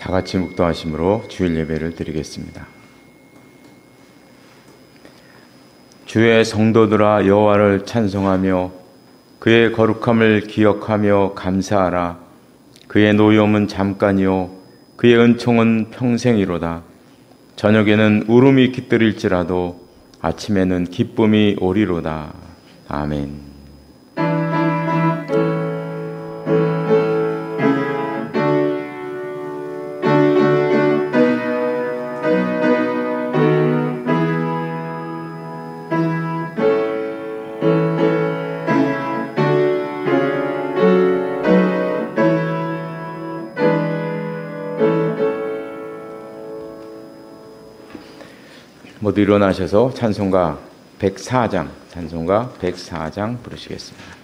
다 같이 묵도하심으로 주일 예배를 드리겠습니다. 주의 성도들아 여호와를 찬송하며 그의 거룩함을 기억하며 감사하라. 그의 노여움은 잠깐이요 그의 은총은 평생이로다. 저녁에는 울음이 깃들일지라도 아침에는 기쁨이 오리로다. 아멘. 모두 일어나셔서 찬송가 104장 부르시겠습니다.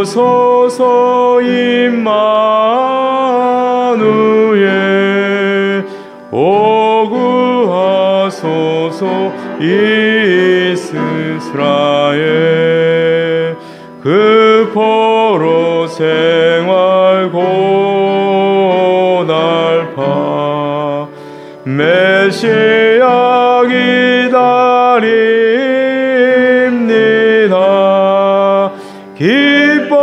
오도소서 임마누엘 오구하소서 이스라엘 그 포로 생활 고날파 메시아 기다립니다. 기뻐하라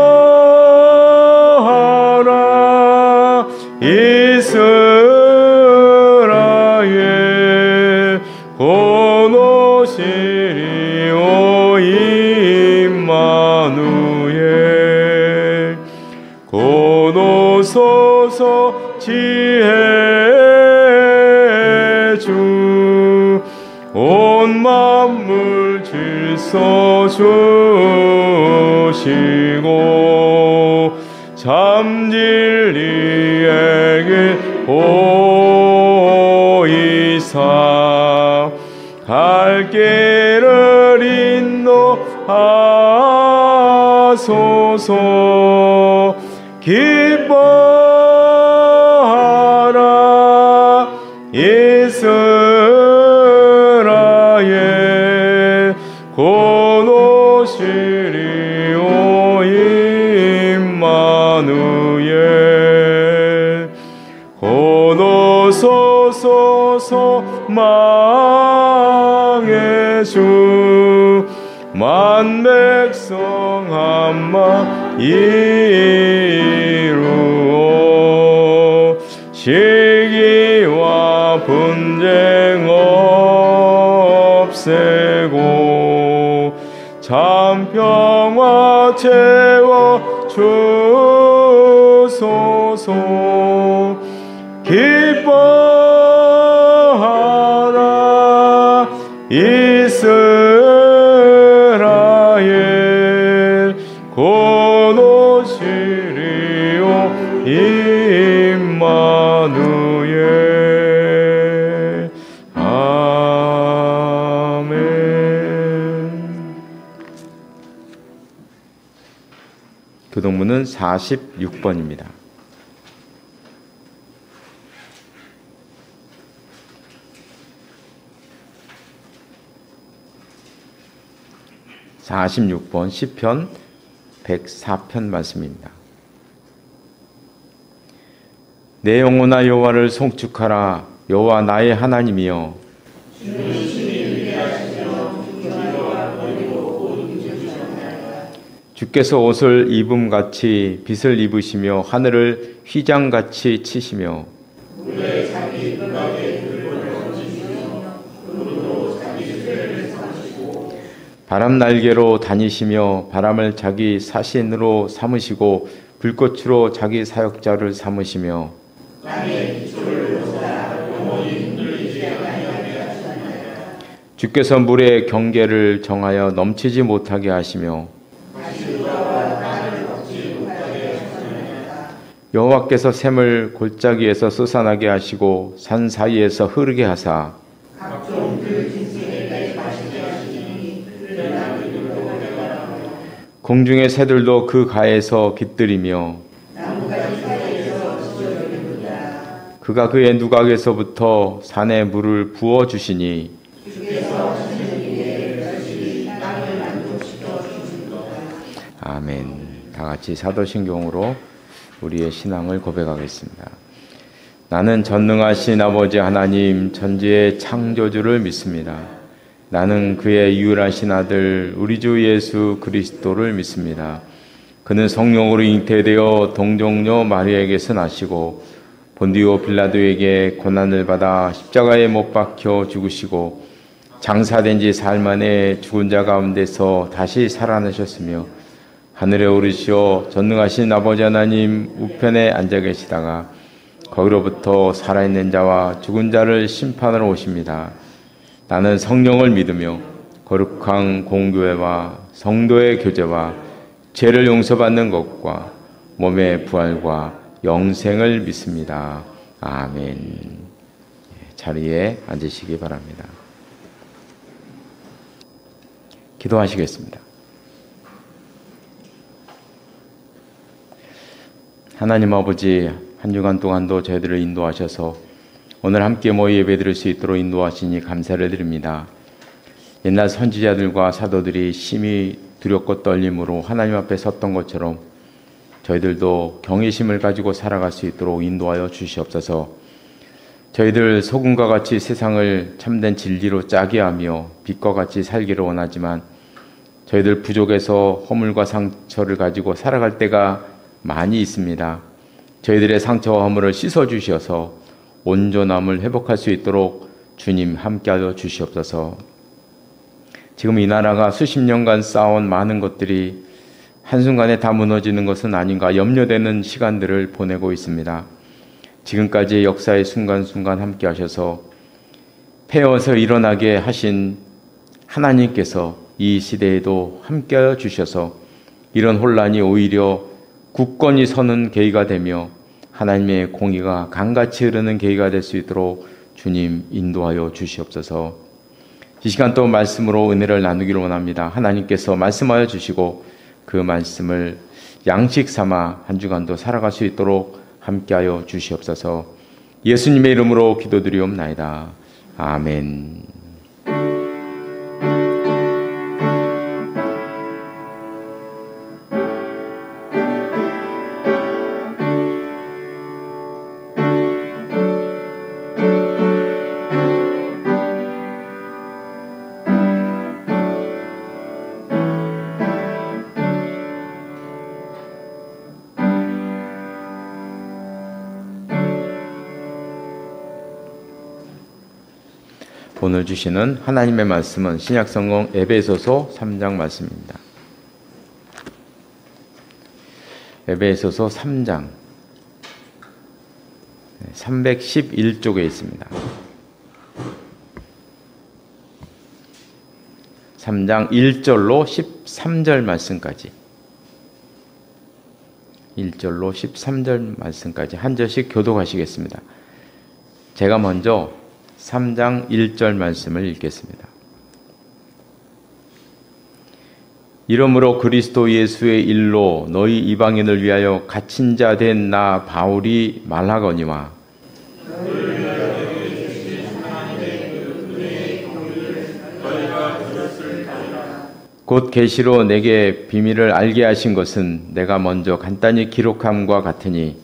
이스라엘 곧 오시리오 임마누엘 곧 오소서 지혜 주 온 만물 질서 주시고 참 진리에게 보이사 갈 길을 인도하소서. 기뻐하라 이스라엘 곧 오시리오 임마누엘 곧 오소서 소망의 주 만백성 한마 이루어 시기와 분쟁 없애고 참 평화 채워 주소서. 기뻐하라 이스라엘 곧 오시리오 임마누엘. 아멘. 교동문은 46번입니다. 시편 104편 말씀입니다. 내 영혼아 여호와를 송축하라. 여호와 나의 하나님이여 주께서 옷을 입음같이 빛을 입으시며 하늘을 휘장같이 치시며 바람 날개로 다니시며 바람을 자기 사신으로 삼으시고 불꽃으로 자기 사역자를 삼으시며 주께서 물의 경계를 정하여 넘치지 못하게 하시며 여호와께서 샘을 골짜기에서 솟아나게 하시고 산 사이에서 흐르게 하사 공중의 새들도 그 가에서 깃들이며 그가 그의 누각에서부터 산에 물을 부어 주시니 아멘. 다 같이 사도신경으로 우리의 신앙을 고백하겠습니다. 나는 전능하신 아버지 하나님 천지의 창조주를 믿습니다. 나는 그의 유일하신 아들 우리 주 예수 그리스도를 믿습니다. 그는 성령으로 잉태되어 동정녀 마리아에게서 나시고 본디오 빌라도에게 고난을 받아 십자가에 못 박혀 죽으시고 장사된 지 사흘 만에 죽은 자 가운데서 다시 살아나셨으며 하늘에 오르시어 전능하신 아버지 하나님 우편에 앉아 계시다가 거기로부터 살아있는 자와 죽은 자를 심판하러 오십니다. 나는 성령을 믿으며 거룩한 공교회와 성도의 교제와 죄를 용서받는 것과 몸의 부활과 영생을 믿습니다. 아멘. 자리에 앉으시기 바랍니다. 기도하시겠습니다. 하나님 아버지, 한 주간 동안도 저희들을 인도하셔서 오늘 함께 모여 예배드릴 수 있도록 인도하시니 감사를 드립니다. 옛날 선지자들과 사도들이 심히 두렵고 떨림으로 하나님 앞에 섰던 것처럼 저희들도 경외심을 가지고 살아갈 수 있도록 인도하여 주시옵소서. 저희들 소금과 같이 세상을 참된 진리로 짜게 하며 빛과 같이 살기를 원하지만 저희들 부족해서 허물과 상처를 가지고 살아갈 때가 많이 있습니다. 저희들의 상처와 허물을 씻어주셔서 온전함을 회복할 수 있도록 주님 함께하여 주시옵소서. 지금 이 나라가 수십 년간 쌓아온 많은 것들이 한순간에 다 무너지는 것은 아닌가 염려되는 시간들을 보내고 있습니다. 지금까지 역사의 순간순간 함께하셔서 패어서 일어나게 하신 하나님께서 이 시대에도 함께하여 주셔서 이런 혼란이 오히려 굳건히 서는 계기가 되며 하나님의 공의가 강같이 흐르는 계기가 될 수 있도록 주님 인도하여 주시옵소서. 이 시간 또 말씀으로 은혜를 나누기를 원합니다. 하나님께서 말씀하여 주시고 그 말씀을 양식 삼아 한 주간도 살아갈 수 있도록 함께하여 주시옵소서. 예수님의 이름으로 기도드리옵나이다. 아멘. 오늘 주시는 하나님의 말씀은 신약성경 에베소서 3장 말씀입니다. 에베소서 3장 311쪽에 있습니다. 3장 1절로 13절 말씀까지 1절로 13절 말씀까지 한 절씩 교독하시겠습니다. 제가 먼저 3장 1절 말씀을 읽겠습니다. 이러므로 그리스도 예수의 일로 너희 이방인을 위하여 갇힌 자 된 나 바울이 말하거니와 곧 계시로 내게 비밀을 알게 하신 것은 내가 먼저 간단히 기록함과 같으니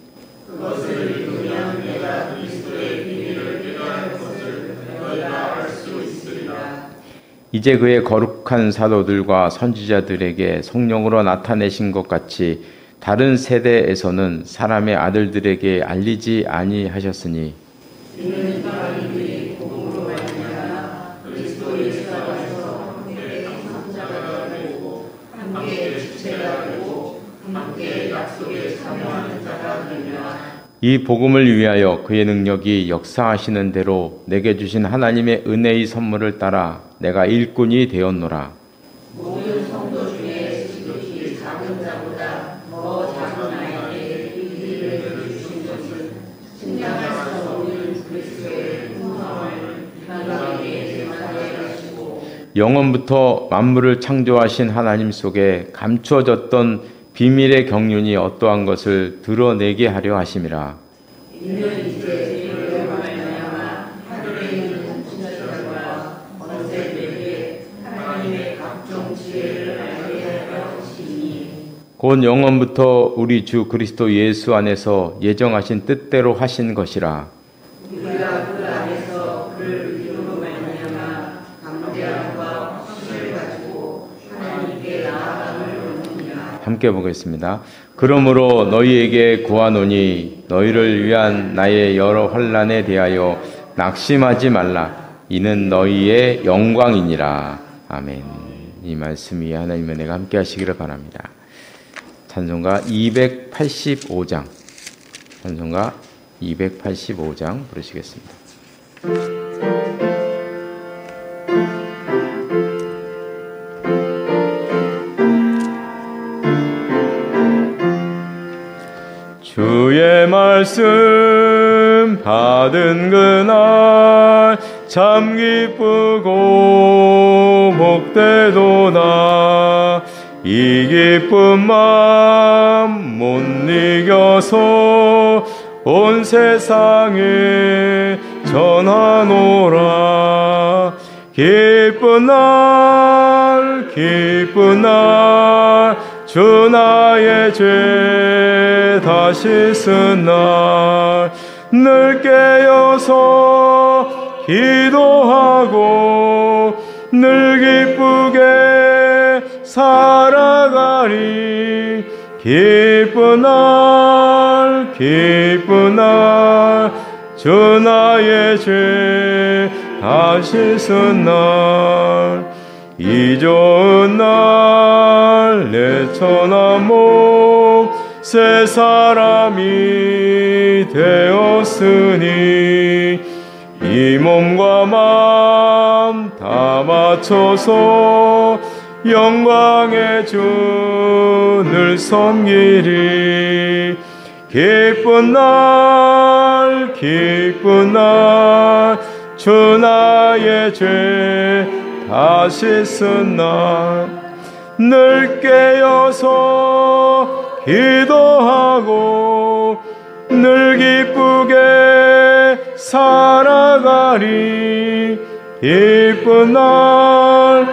이제 그의 거룩한 사도들과 선지자들에게 성령으로 나타내신 것 같이 다른 세대에서는 사람의 아들들에게 알리지 아니하셨으니 이 복음을 위하여 그의 능력이 역사하시는 대로 내게 주신 하나님의 은혜의 선물을 따라 내가 일꾼이 되었노라. 모든 성도 중에 지극히 작은 자보다 더 작은 아이에게 이 일을 주신 것은 신령하신 우리 그리스도의 풍성을 나에게 전하게 하시고 영원부터 만물을 창조하신 하나님 속에 감추어졌던 비밀의 경륜이 어떠한 것을 드러내게 하려 하심이라. 이는 이제 곧 영원부터 우리 주 그리스도 예수 안에서 예정하신 뜻대로 하신 것이라. 함께 보겠습니다. 그러므로 너희에게 구하노니 너희를 위한 나의 여러 환난에 대하여 낙심하지 말라. 이는 너희의 영광이니라. 아멘. 이 말씀이 하나님의 은혜가 함께 하시기를 바랍니다. 찬송가 285장, 찬송가 285장 부르시겠습니다. 주의 말씀 받은 그날 참 기쁘고 복되도다. 이 기쁜 마음 못 이겨서 온 세상에 전하노라. 기쁜 날 주 나의 죄 다시 쓴 날 늘 깨어서 기도하고 늘 기쁘게 살아가리. 기쁜 날 주 나의 죄 다시 쓴 날 이 좋은 날 내 천한 몸 새 사람이 되었으니 이 몸과 마음 다 맞춰서 영광의 주를 섬기리. 기쁜 날 주 나의 죄 다시 쓴 날 늘 깨어서 기도하고 늘 기쁘게 살아가리. 기쁜 날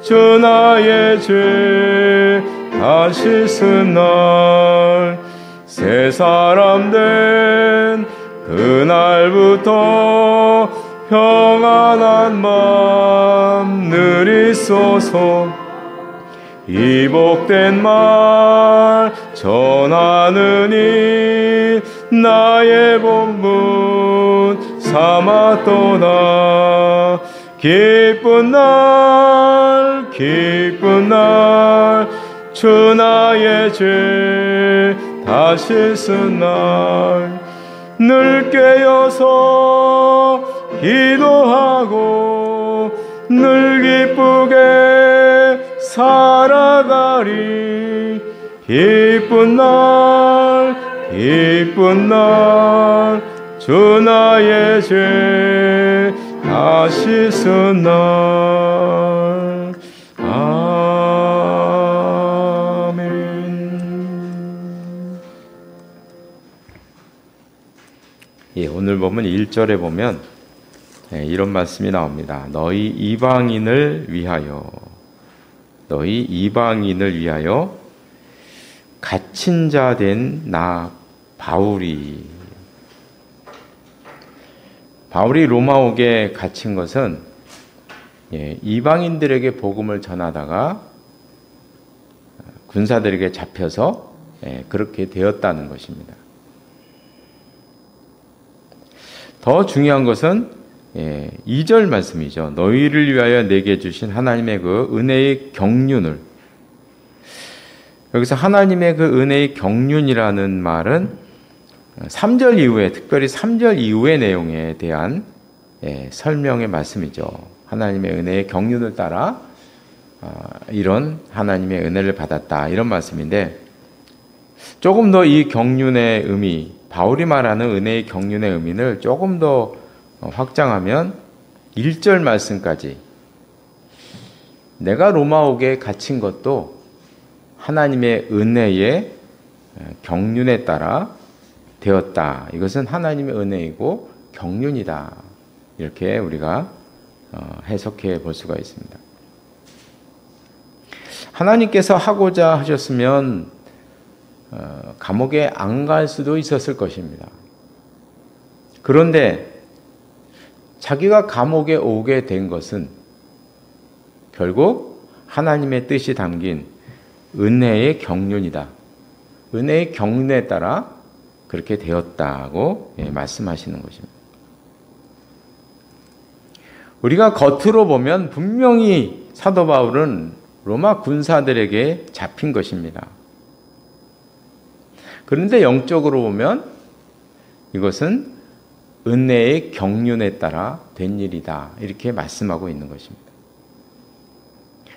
주 나의 죄 다시 쓴 날 새 사람 된 그날부터 평안한 마음 늘 있어서 이 복된 말 전하느니 나의 본분 삼았도다. 기쁜 날 주 나의 죄 다시 쓴 날 늘 깨어서 기도하고 늘 기쁘게 살아가리. 기쁜 날 주 나의 죄 다시 쓴 날. 예, 오늘 보면 1절에 보면 이런 말씀이 나옵니다. 너희 이방인을 위하여 갇힌 자 된 나 바울이 로마옥에 갇힌 것은 이방인들에게 복음을 전하다가 군사들에게 잡혀서 그렇게 되었다는 것입니다. 더 중요한 것은 2절 말씀이죠. 너희를 위하여 내게 주신 하나님의 그 은혜의 경륜을, 여기서 하나님의 그 은혜의 경륜이라는 말은 3절 이후에, 특별히 3절 이후의 내용에 대한 설명의 말씀이죠. 하나님의 은혜의 경륜을 따라 이런 하나님의 은혜를 받았다, 이런 말씀인데, 조금 더 이 경륜의 의미, 바울이 말하는 은혜의 경륜의 의미를 조금 더 확장하면 1절 말씀까지, 내가 로마옥에 갇힌 것도 하나님의 은혜의 경륜에 따라 되었다. 이것은 하나님의 은혜이고 경륜이다. 이렇게 우리가 해석해 볼 수가 있습니다. 하나님께서 하고자 하셨으면 감옥에 안 갈 수도 있었을 것입니다. 그런데 자기가 감옥에 오게 된 것은 결국 하나님의 뜻이 담긴 은혜의 경륜이다. 은혜의 경륜에 따라 그렇게 되었다고 말씀하시는 것입니다. 우리가 겉으로 보면 분명히 사도 바울은 로마 군사들에게 잡힌 것입니다. 그런데 영적으로 보면 이것은 은혜의 경륜에 따라 된 일이다. 이렇게 말씀하고 있는 것입니다.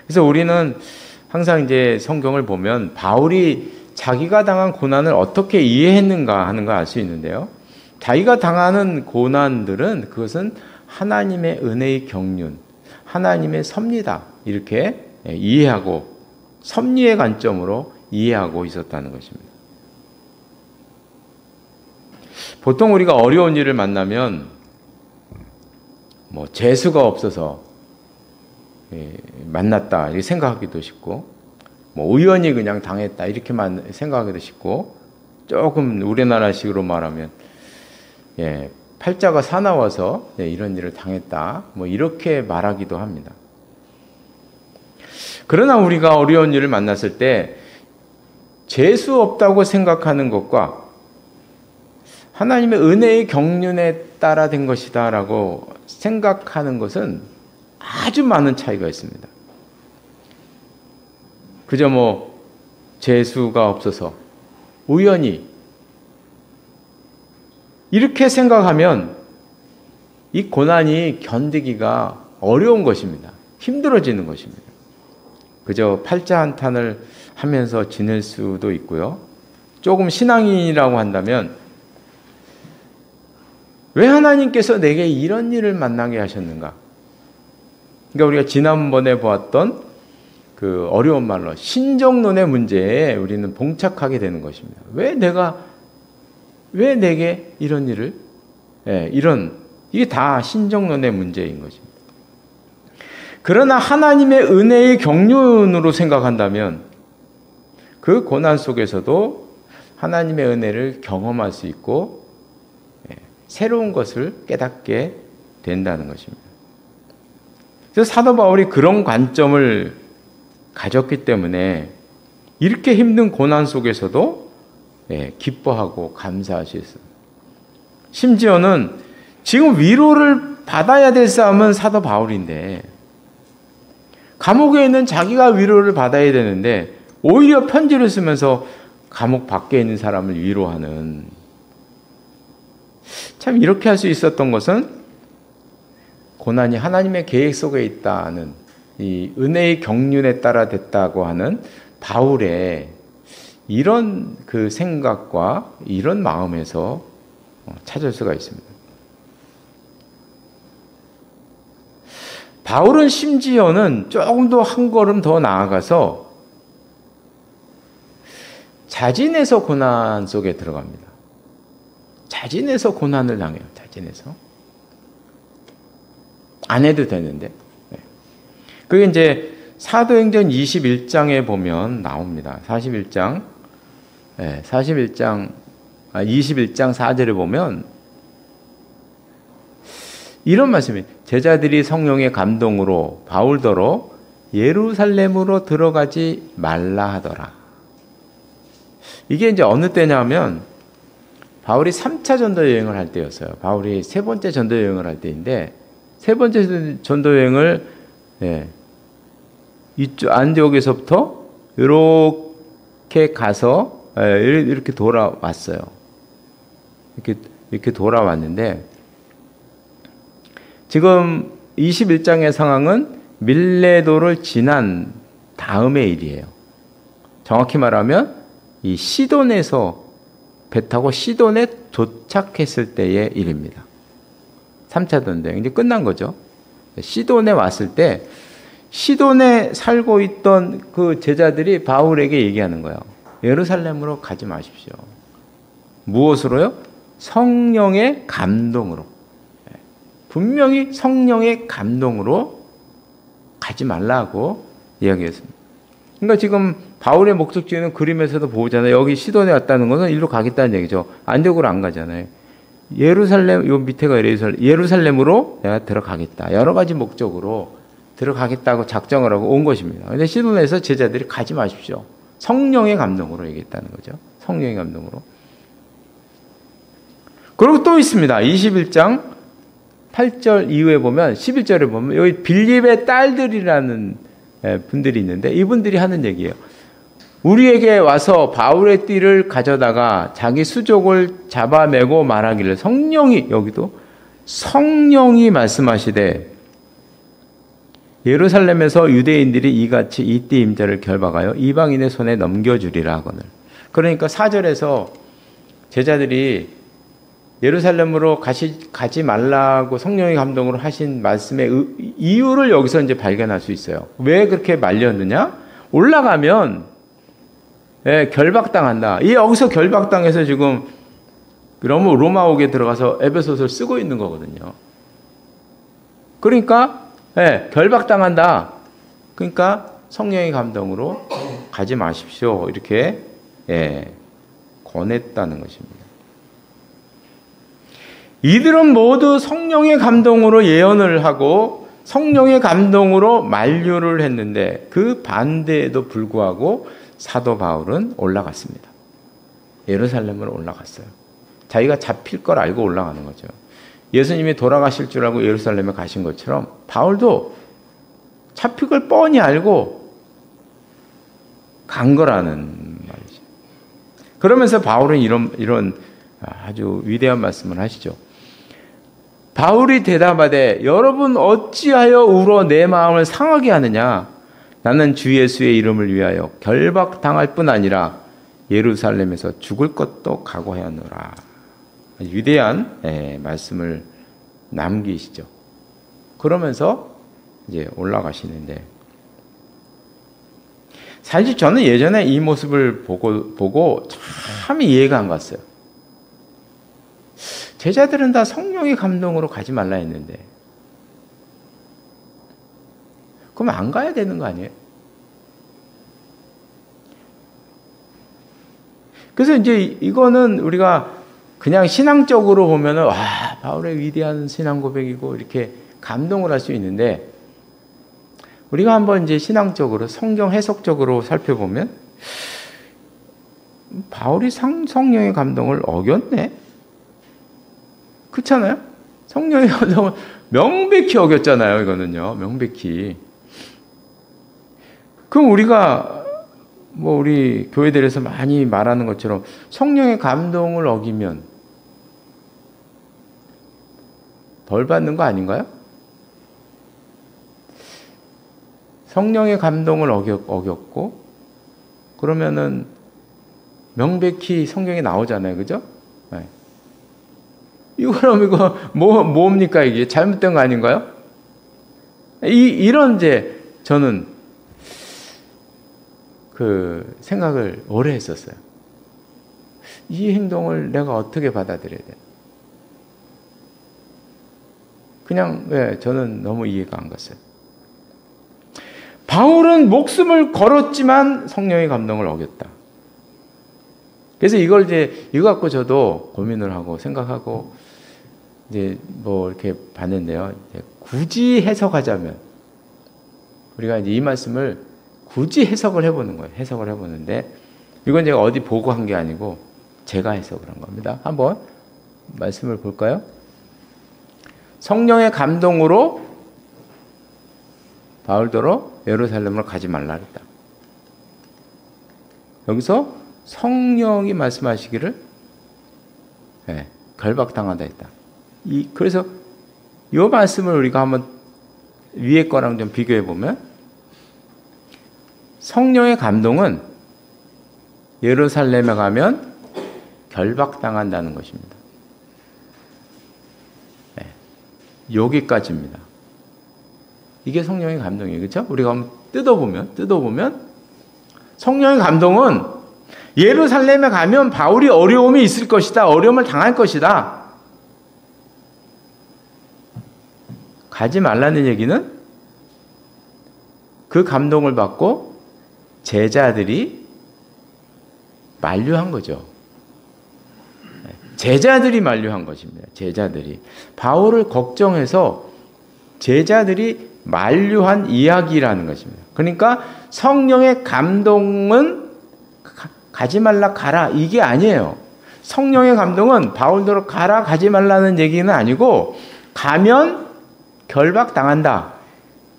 그래서 우리는 항상 이제 성경을 보면 바울이 자기가 당한 고난을 어떻게 이해했는가 하는 걸 알 수 있는데요. 자기가 당하는 고난들은 그것은 하나님의 은혜의 경륜, 하나님의 섭리다. 이렇게 이해하고 섭리의 관점으로 이해하고 있었다는 것입니다. 보통 우리가 어려운 일을 만나면 재수가 없어서 만났다 이렇게 생각하기도 쉽고 우연히 그냥 당했다 이렇게만 생각하기도 쉽고 조금 우리나라식으로 말하면 팔자가 사나워서 이런 일을 당했다 이렇게 말하기도 합니다. 그러나 우리가 어려운 일을 만났을 때 재수 없다고 생각하는 것과 하나님의 은혜의 경륜에 따라 된 것이다 라고 생각하는 것은 아주 많은 차이가 있습니다. 그저 재수가 없어서 우연히 이렇게 생각하면 이 고난이 견디기가 어려운 것입니다. 힘들어지는 것입니다. 그저 팔자 한탄을 하면서 지낼 수도 있고요. 조금 신앙인이라고 한다면 왜 하나님께서 내게 이런 일을 만나게 하셨는가? 그러니까 우리가 지난번에 보았던 그 어려운 말로 신정론의 문제에 우리는 봉착하게 되는 것입니다. 왜 내게 이런 일을 이게 다 신정론의 문제인 것입니다. 그러나 하나님의 은혜의 경륜으로 생각한다면 그 고난 속에서도 하나님의 은혜를 경험할 수 있고 새로운 것을 깨닫게 된다는 것입니다. 그래서 사도 바울이 그런 관점을 가졌기 때문에 이렇게 힘든 고난 속에서도 기뻐하고 감사할 수 있어요. 심지어는 지금 위로를 받아야 될 사람은 사도 바울인데 감옥에 있는 자기가 위로를 받아야 되는데 오히려 편지를 쓰면서 감옥 밖에 있는 사람을 위로하는, 참 이렇게 할 수 있었던 것은 고난이 하나님의 계획 속에 있다는 이 은혜의 경륜에 따라 됐다고 하는 바울의 이런 그 생각과 이런 마음에서 찾을 수가 있습니다. 바울은 심지어는 조금 더 한 걸음 더 나아가서 자진해서 고난 속에 들어갑니다. 자진해서 고난을 당해요. 자진해서. 안 해도 되는데. 그게 이제 사도행전 21장에 보면 나옵니다. 21장 4절에 보면 이런 말씀이, 제자들이 성령의 감동으로 바울더러 예루살렘으로 들어가지 말라 하더라. 이게 이제 어느 때냐면 바울이 3차 전도 여행을 할 때였어요. 바울이 세 번째 전도 여행을 할 때인데, 세 번째 전도 여행을 이쪽 안디옥에서부터 이렇게 가서 이렇게 돌아왔어요. 이렇게 돌아왔는데, 지금 21장의 상황은 밀레도를 지난 다음의 일이에요. 정확히 말하면 이 시돈에서 배 타고 시돈에 도착했을 때의 일입니다. 3차 전쟁 이제 끝난 거죠. 시돈에 왔을 때 시돈에 살고 있던 그 제자들이 바울에게 얘기하는 거예요. 예루살렘으로 가지 마십시오. 무엇으로요? 성령의 감동으로. 분명히 성령의 감동으로 가지 말라고 이야기했습니다. 그러니까 지금 바울의 목적지는 그림에서도 보잖아요. 여기 시돈에 왔다는 것은 일로 가겠다는 얘기죠. 안디옥으로 안 가잖아요. 예루살렘, 요 밑에가 예루살렘으로 내가 들어가겠다. 여러 가지 목적으로 들어가겠다고 작정을 하고 온 것입니다. 근데 시돈에서 제자들이 가지 마십시오. 성령의 감동으로 얘기했다는 거죠. 성령의 감동으로. 그리고 또 있습니다. 21장 8절 이후에 보면 11절에 보면 여기 빌립의 딸들이라는 분들이 있는데 이분들이 하는 얘기예요. 우리에게 와서 바울의 띠를 가져다가 자기 수족을 잡아매고 말하기를 성령이 여기도 성령이 말씀하시되 예루살렘에서 유대인들이 이같이 이 띠 임자를 결박하여 이방인의 손에 넘겨주리라 하거늘. 그러니까 4절에서 제자들이 예루살렘으로 가지 말라고 성령의 감동으로 하신 말씀의 이유를 여기서 이제 발견할 수 있어요. 왜 그렇게 말렸느냐? 올라가면 결박당한다. 이 여기서 결박당해서 지금 로마옥에 들어가서 에베소서를 쓰고 있는 거거든요. 그러니까 결박당한다. 그러니까 성령의 감동으로 가지 마십시오. 이렇게 권했다는 것입니다. 이들은 모두 성령의 감동으로 예언을 하고 성령의 감동으로 만류를 했는데 그 반대에도 불구하고 사도 바울은 올라갔습니다. 예루살렘으로 올라갔어요. 자기가 잡힐 걸 알고 올라가는 거죠. 예수님이 돌아가실 줄 알고 예루살렘에 가신 것처럼 바울도 잡힐 걸 뻔히 알고 간 거라는 말이죠. 그러면서 바울은 이런 아주 위대한 말씀을 하시죠. 바울이 대답하되 여러분 어찌하여 울어 내 마음을 상하게 하느냐? 나는 주 예수의 이름을 위하여 결박당할 뿐 아니라 예루살렘에서 죽을 것도 각오하노라. 위대한 말씀을 남기시죠. 그러면서 이제 올라가시는데 사실 저는 예전에 이 모습을 보고 참 이해가 안 갔어요. 제자들은 다 성령의 감동으로 가지 말라 했는데 그럼 안 가야 되는 거 아니에요? 그래서 이제 이거는 우리가 그냥 신앙적으로 보면은 와 바울의 위대한 신앙 고백이고 이렇게 감동을 할 수 있는데 우리가 한번 이제 신앙적으로 성경 해석적으로 살펴보면 바울이 성령의 감동을 어겼네. 그렇잖아요? 성령의 감동을 명백히 어겼잖아요. 이거는요. 명백히. 그럼 우리가 우리 교회들에서 많이 말하는 것처럼 성령의 감동을 어기면 벌 받는 거 아닌가요? 성령의 감동을 어겼고 그러면은 명백히 성경에 나오잖아요. 그죠? 네. 이거 뭡니까 이게? 잘못된 거 아닌가요? 이런 이제 저는 그 생각을 오래 했었어요. 이 행동을 내가 어떻게 받아들여야 돼? 그냥 저는 너무 이해가 안 갔어요. 바울은 목숨을 걸었지만 성령의 감동을 어겼다. 그래서 이거 갖고 저도 고민을 하고 생각하고 이제 이렇게 봤는데요. 굳이 해석하자면 우리가 이제 이 말씀을 굳이 해석을 해보는 거예요. 해석을 해보는데 이건 제가 어디 보고 한 게 아니고 제가 해석을 한 겁니다. 한번 말씀을 볼까요? 성령의 감동으로 바울더러 예루살렘으로 가지 말라 했다. 여기서 성령이 말씀하시기를 결박당하다 했다. 그래서 이 말씀을 우리가 한번 위에 거랑 좀 비교해 보면 성령의 감동은 예루살렘에 가면 결박당한다는 것입니다. 여기까지입니다. 이게 성령의 감동이에요. 그렇죠? 우리가 한번 뜯어보면 성령의 감동은 예루살렘에 가면 바울이 어려움이 있을 것이다. 어려움을 당할 것이다. 가지 말라는 얘기는 그 감동을 받고 제자들이 만류한 거죠. 제자들이 만류한 것입니다. 제자들이. 바울을 걱정해서 제자들이 만류한 이야기라는 것입니다. 그러니까 성령의 감동은 가지 말라 가라 이게 아니에요. 성령의 감동은 바울대로 가라 가지 말라는 얘기는 아니고 가면 결박당한다.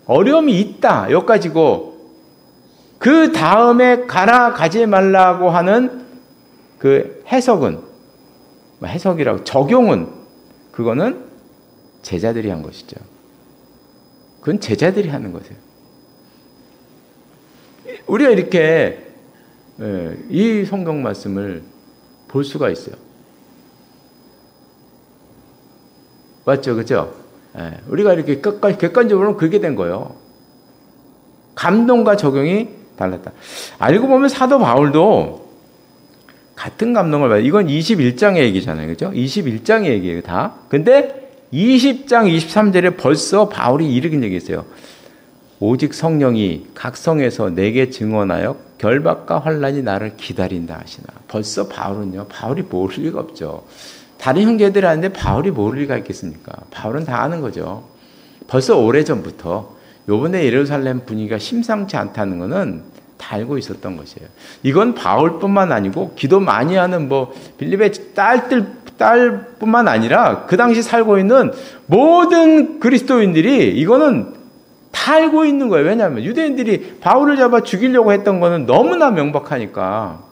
어려움이 있다. 여기까지고 그 다음에 가라 가지 말라고 하는 그 해석이라고 적용은 그거는 제자들이 한 것이죠. 그건 제자들이 하는 거세요. 우리가 이렇게 이 성경 말씀을 볼 수가 있어요. 맞죠? 그죠? 우리가 이렇게 객관적으로는 그렇게 된 거예요. 감동과 적용이 달랐다. 알고 보면 사도 바울도 같은 감동을 받아요. 이건 21장의 얘기잖아요. 그죠? 21장의 얘기예요, 다. 근데 20장 23절에 벌써 바울이 이렇게 얘기했어요. 오직 성령이 각 성에서 내게 증언하여 결박과 환난이 나를 기다린다 하시나. 벌써 바울은요. 바울이 모를 리가 없죠. 다른 형제들이 하는데 바울이 모를 리가 있겠습니까? 바울은 다 아는 거죠. 벌써 오래전부터 요번에 예루살렘 분위기가 심상치 않다는 것은 다 알고 있었던 것이에요. 이건 바울뿐만 아니고 기도 많이 하는 빌립의 딸뿐만 아니라 그 당시 살고 있는 모든 그리스도인들이 이거는 다 알고 있는 거예요. 왜냐하면 유대인들이 바울을 잡아 죽이려고 했던 거는 너무나 명백하니까.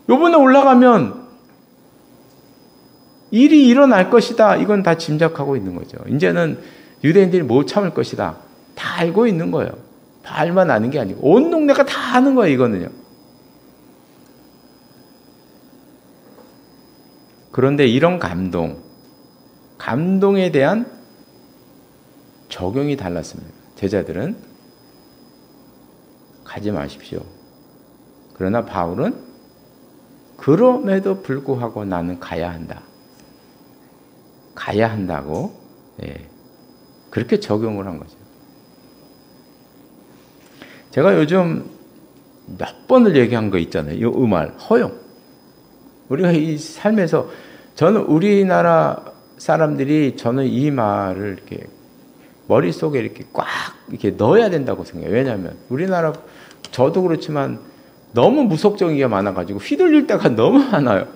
요번에 올라가면 일이 일어날 것이다. 이건 다 짐작하고 있는 거죠. 이제는 유대인들이 못 참을 것이다. 다 알고 있는 거예요. 바울만 아는 게 아니고 온 동네가 다 아는 거예요. 이거는요. 그런데 이런 감동에 대한 적용이 달랐습니다. 제자들은 가지 마십시오. 그러나 바울은 그럼에도 불구하고 나는 가야 한다. 가야 한다고 그렇게 적용을 한 거죠. 제가 요즘 몇 번을 얘기한 거 있잖아요. 이 말 허용. 우리가 이 삶에서 저는 우리나라 사람들이 저는 이 말을 이렇게 머릿속에 이렇게 꽉 이렇게 넣어야 된다고 생각해요. 왜냐하면 우리나라 저도 그렇지만 너무 무속적인 게 많아가지고 휘둘릴 때가 너무 많아요.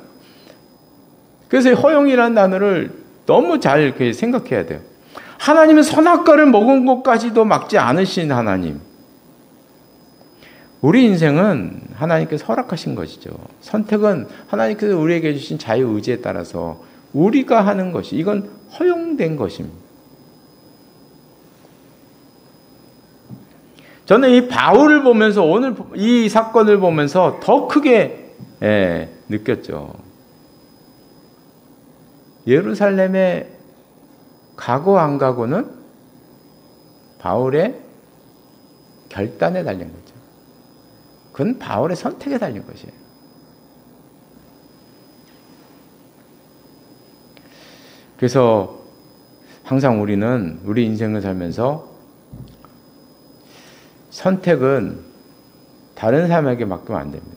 그래서 허용이라는 단어를 너무 잘 이렇게 생각해야 돼요. 하나님은 선악과를 먹은 것까지도 막지 않으신 하나님. 우리 인생은 하나님께서 허락하신 것이죠. 선택은 하나님께서 우리에게 주신 자유의지에 따라서 우리가 하는 것이 이건 허용된 것입니다. 저는 이 바울을 보면서 오늘 이 사건을 보면서 더 크게 느꼈죠. 예루살렘에 가고 안 가고는 바울의 결단에 달린 거죠. 그건 바울의 선택에 달린 것이에요. 그래서 항상 우리는 우리 인생을 살면서 선택은 다른 사람에게 맡기면 안 됩니다.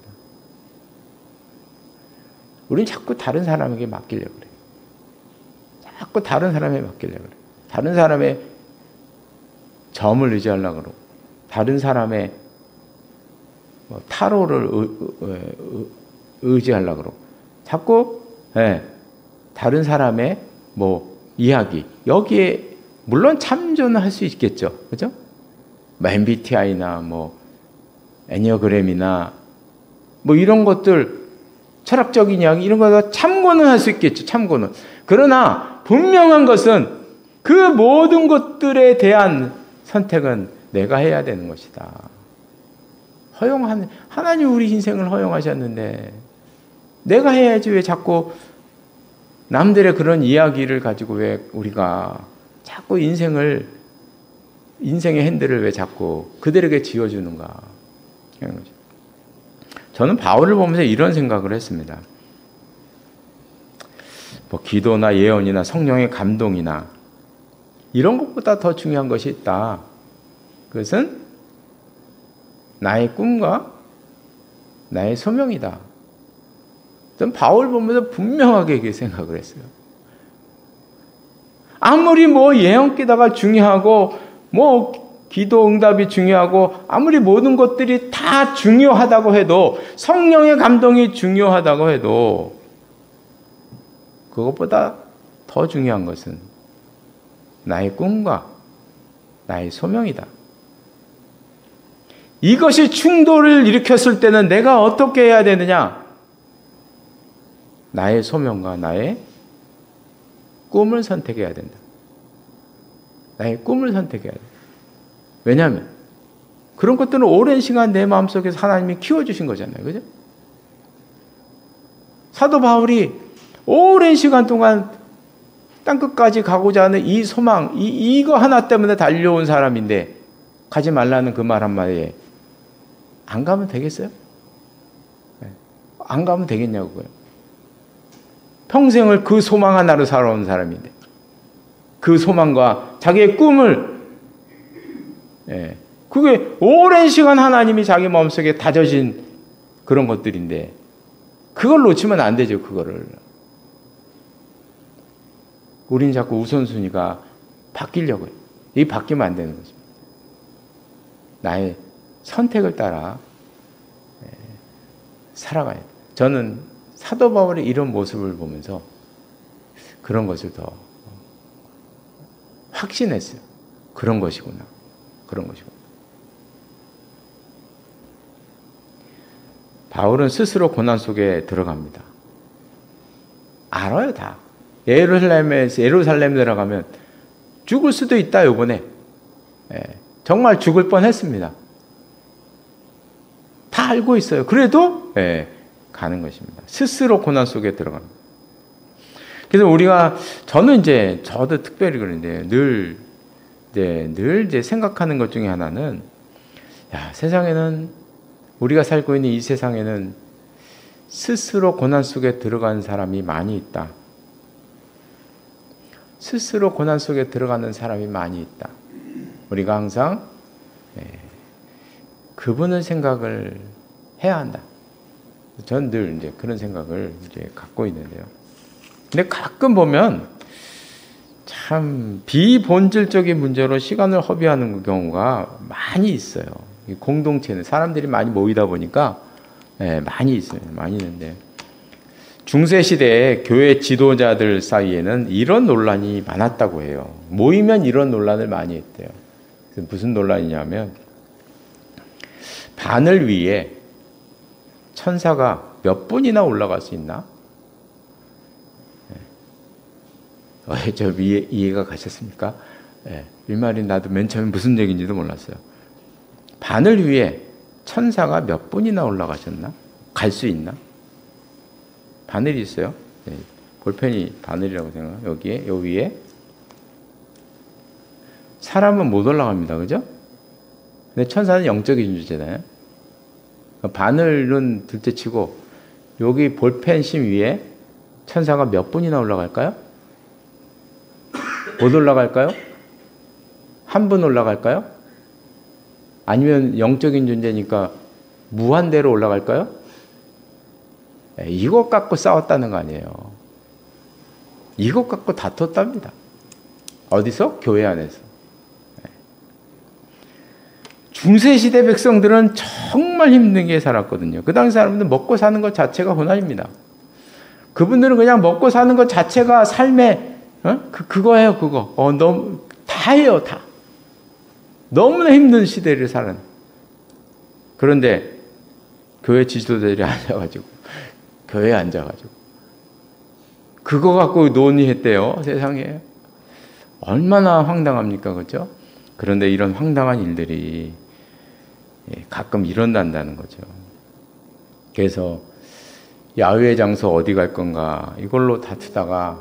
우리는 자꾸 다른 사람에게 맡기려고 그래요. 자꾸 다른 사람에게 맡기려고 그래요. 다른 사람의 점을 의지하려고 그러고 다른 사람의 타로를 의지하려고 그러고 자꾸 다른 사람의 이야기 여기에 물론 참조는 할 수 있겠죠. 그죠? MBTI나 애니어그램이나 이런 것들 철학적인 이야기 이런 거 참고는 할 수 있겠죠. 참고는. 그러나 분명한 것은 그 모든 것들에 대한 선택은 내가 해야 되는 것이다. 하나님 우리 인생을 허용하셨는데 내가 해야지 왜 자꾸 남들의 그런 이야기를 가지고 왜 우리가 자꾸 인생의 핸들을 왜 자꾸 그들에게 지어주는가 하는 거죠. 저는 바울을 보면서 이런 생각을 했습니다. 기도나 예언이나 성령의 감동이나 이런 것보다 더 중요한 것이 있다. 그것은 나의 꿈과 나의 소명이다. 전 바울 보면서 분명하게 이렇게 생각을 했어요. 아무리 뭐 예언 기도가 중요하고 뭐 기도 응답이 중요하고 아무리 모든 것들이 다 중요하다고 해도 성령의 감동이 중요하다고 해도 그것보다 더 중요한 것은 나의 꿈과 나의 소명이다. 이것이 충돌을 일으켰을 때는 내가 어떻게 해야 되느냐? 나의 소명과 나의 꿈을 선택해야 된다. 나의 꿈을 선택해야 된다. 왜냐하면 그런 것들은 오랜 시간 내 마음속에서 하나님이 키워주신 거잖아요. 그죠? 사도 바울이 오랜 시간 동안 땅끝까지 가고자 하는 이 소망, 이거 하나 때문에 달려온 사람인데 가지 말라는 그 말 한마디에 안 가면 되겠어요? 안 가면 되겠냐고요. 평생을 그 소망 하나로 살아온 사람인데 그 소망과 자기의 꿈을 그게 오랜 시간 하나님이 자기 마음속에 다져진 그런 것들인데 그걸 놓치면 안 되죠. 그거를. 우린 자꾸 우선순위가 바뀌려고 해요. 이 바뀌면 안 되는 거죠. 나의 선택을 따라 살아가야 돼요. 저는 사도 바울의 이런 모습을 보면서 그런 것을 더 확신했어요. 그런 것이구나. 그런 것이구나. 바울은 스스로 고난 속에 들어갑니다. 알아요, 다. 예루살렘 들어가면 죽을 수도 있다, 요번에. 정말 죽을 뻔 했습니다. 다 알고 있어요. 그래도, 가는 것입니다. 스스로 고난 속에 들어갑니다. 그래서 저는 저도 특별히 그런데 늘 생각하는 것 중에 하나는, 세상에는, 우리가 살고 있는 이 세상에는 스스로 고난 속에 들어간 사람이 많이 있다. 스스로 고난 속에 들어가는 사람이 많이 있다. 우리가 항상 그분을 생각을 해야 한다. 전 늘 그런 생각을 갖고 있는데요. 근데 가끔 보면 참 비본질적인 문제로 시간을 허비하는 경우가 많이 있어요. 공동체는 사람들이 많이 모이다 보니까 많이 있어요. 많이 있는데 중세 시대에 교회 지도자들 사이에는 이런 논란이 많았다고 해요. 모이면 이런 논란을 많이 했대요. 그래서 무슨 논란이냐면 바늘 위에 천사가 몇 분이나 올라갈 수 있나? 저 위에 이해가 가셨습니까? 이 말이 나도 맨 처음에 무슨 얘기인지도 몰랐어요. 바늘 위에 천사가 몇 분이나 올라가셨나? 갈 수 있나? 바늘이 있어요. 볼펜이 바늘이라고 생각해요. 여기에, 요 위에. 사람은 못 올라갑니다. 그죠? 근데 천사는 영적인 존재잖아요. 바늘은 둘째치고 여기 볼펜 심 위에 천사가 몇 분이나 올라갈까요? 못 올라갈까요? 한 분 올라갈까요? 아니면 영적인 존재니까 무한대로 올라갈까요? 이것 갖고 싸웠다는 거 아니에요. 이것 갖고 다퉜답니다. 어디서? 교회 안에서. 중세시대 백성들은 정말 힘들게 살았거든요. 그 당시 사람들은 먹고 사는 것 자체가 고난입니다. 그분들은 그냥 먹고 사는 것 자체가 삶의 그거예요, 그거. 너무 다예요, 다. 너무나 힘든 시대를 사는. 그런데 교회 지도자들이 교회에 앉아가지고 그거 갖고 논의했대요, 세상에. 얼마나 황당합니까, 그렇죠? 그런데 이런 황당한 일들이 가끔 일어난다는 거죠. 그래서 야외 장소 어디 갈 건가 이걸로 다투다가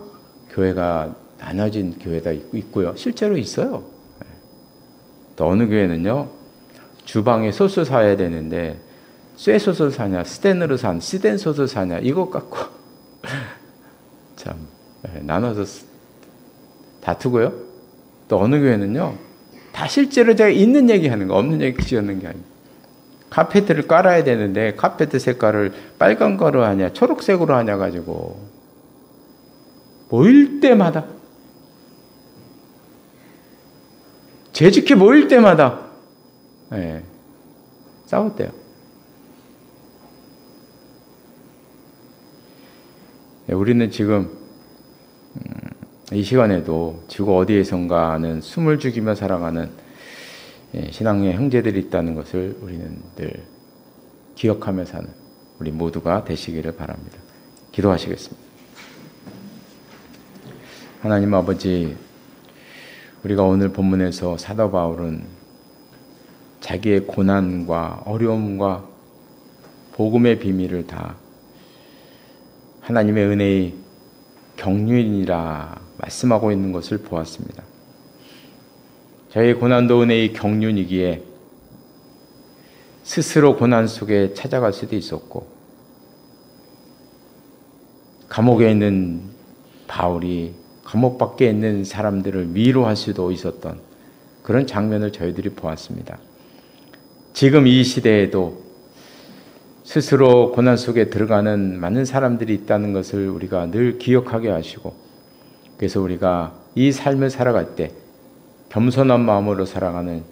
교회가 나눠진 교회가 있고요. 실제로 있어요. 또 어느 교회는요, 주방에 소스 사야 되는데 쇠소스 사냐, 스텐으로 산 스텐소스 사냐, 이것 갖고 참 나눠서 다투고요. 또 어느 교회는요, 다 실제로 제가 있는 얘기 하는 거, 없는 얘기 지었는 게 아니에요. 카페트를 깔아야 되는데 카페트 색깔을 빨간 거로 하냐 초록색으로 하냐 가지고 모일 때마다, 재직회 모일 때마다 싸웠대요. 우리는 지금 이 시간에도 지구 어디에선가는 숨을 죽이며 살아가는 신앙의 형제들이 있다는 것을 우리는 늘 기억하며 사는 우리 모두가 되시기를 바랍니다. 기도하시겠습니다. 하나님 아버지, 우리가 오늘 본문에서 사도 바울은 자기의 고난과 어려움과 복음의 비밀을 다 하나님의 은혜의 경륜이라 말씀하고 있는 것을 보았습니다. 저의 고난도 은혜의 경륜이기에 스스로 고난 속에 찾아갈 수도 있었고, 감옥에 있는 바울이 감옥 밖에 있는 사람들을 위로할 수도 있었던 그런 장면을 저희들이 보았습니다. 지금 이 시대에도 스스로 고난 속에 들어가는 많은 사람들이 있다는 것을 우리가 늘 기억하게 하시고, 그래서 우리가 이 삶을 살아갈 때 겸손한 마음으로 살아가는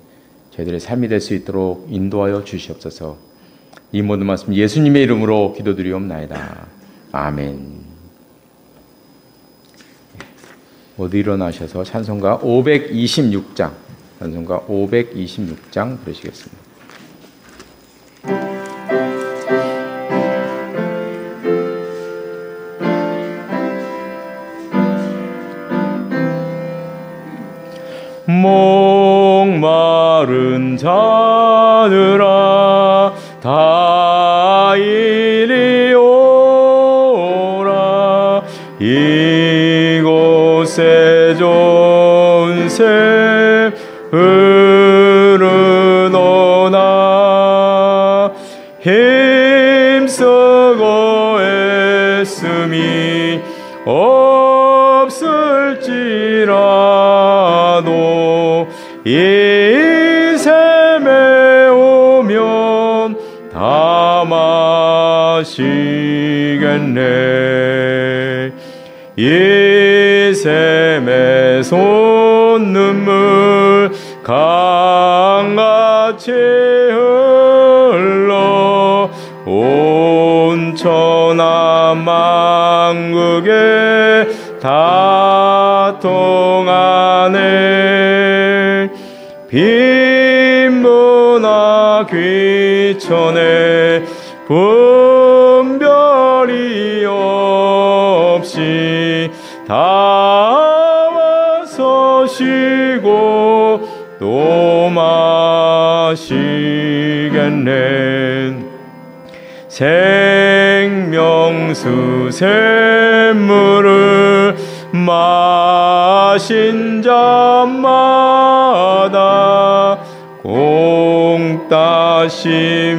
저희들의 삶이 될 수 있도록 인도하여 주시옵소서. 이 모든 말씀 예수님의 이름으로 기도드리옵나이다. 아멘. 모두 일어나셔서 찬송가 526장 부르시겠습니다. 목마른 자들아 다 이리 오라. 이곳에 좋은 샘 흐르노나. 힘쓰고 애씀이 없을지라도 이 샘에 오면 다 마시겠네. 이 샘에 솟는물 강같이 흘러 온 천하 만국에 다 통하네. 빈부나 귀천에 분별이 없이 다 와서 쉬고 또 마시겠네. 생명수 샘물을 마신 자마다 꽁다시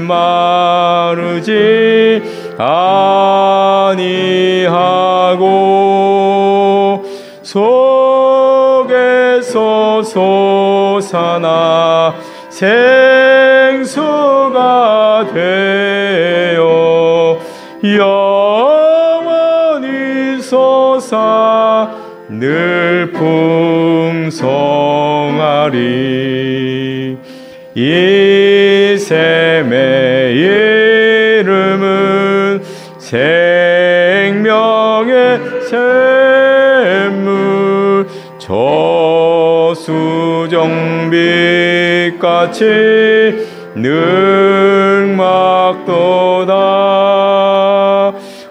마르지 아니하고 속에서 솟아나 생수가 되어 영원히 솟아 늘 풍성하리. 이 샘의 이름은 생명의 샘물. 저수정빛같이 능막도다.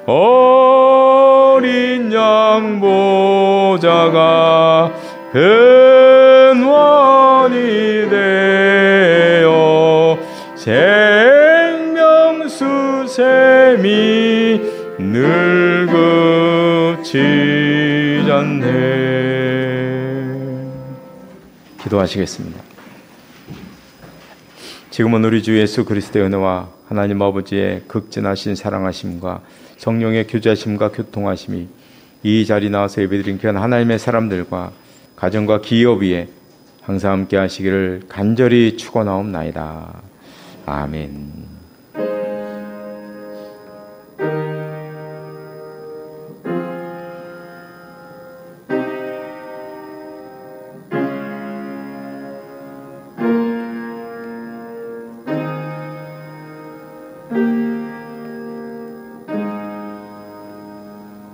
어린 양 보좌가 근원이 되어 생명수 샘이 늘 그치지 않네. 기도하시겠습니다. 지금은 우리 주 예수 그리스도의 은혜와 하나님 아버지의 극진하신 사랑하심과 성령의 교제하심과 교통하심이 이 자리 나와서 예배드린 귀한 하나님의 사람들과 가정과 기업 위에 항상 함께 하시기를 간절히 축원하옵나이다. 아멘.